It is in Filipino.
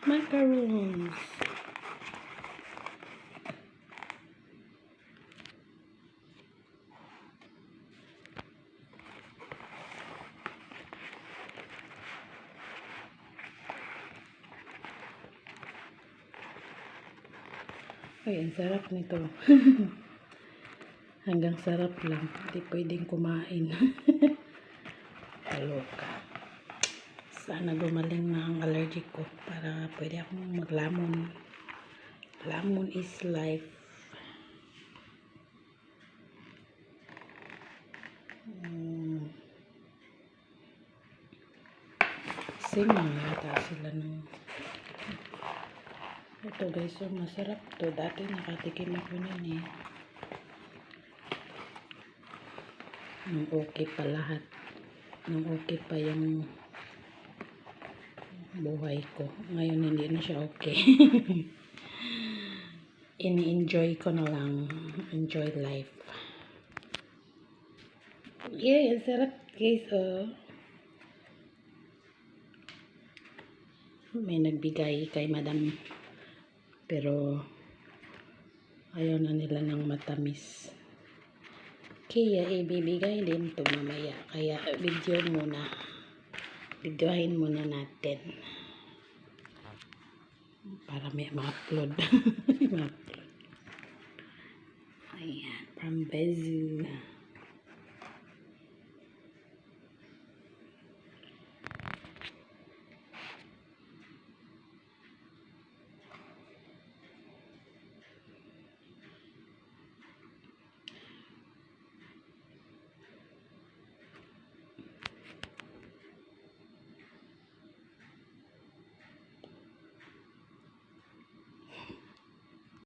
Macaroons. Ay, ang sarap nito. Hanggang sarap lang. Hindi pwedeng kumain. Kaloka. Sana gumaling na ang allergic ko para pwede akong maglamon. Lamon is life. Same lang yata sila ng ito guys, so masarap to. Dati nakatikim ako nun eh. Nung okay pa lahat. Nung okay pa yung buhay ko. Ngayon hindi na siya okay. Ini-enjoy ko na lang. Enjoy life. Yeah, sarap guys. May nagbigay kay madam. Pero ayaw na nila ng matamis. Kaya ibibigay din to mamaya. Kaya videohin muna natin. Para may ma-upload. Ma-upload. Ayan, from Bizu.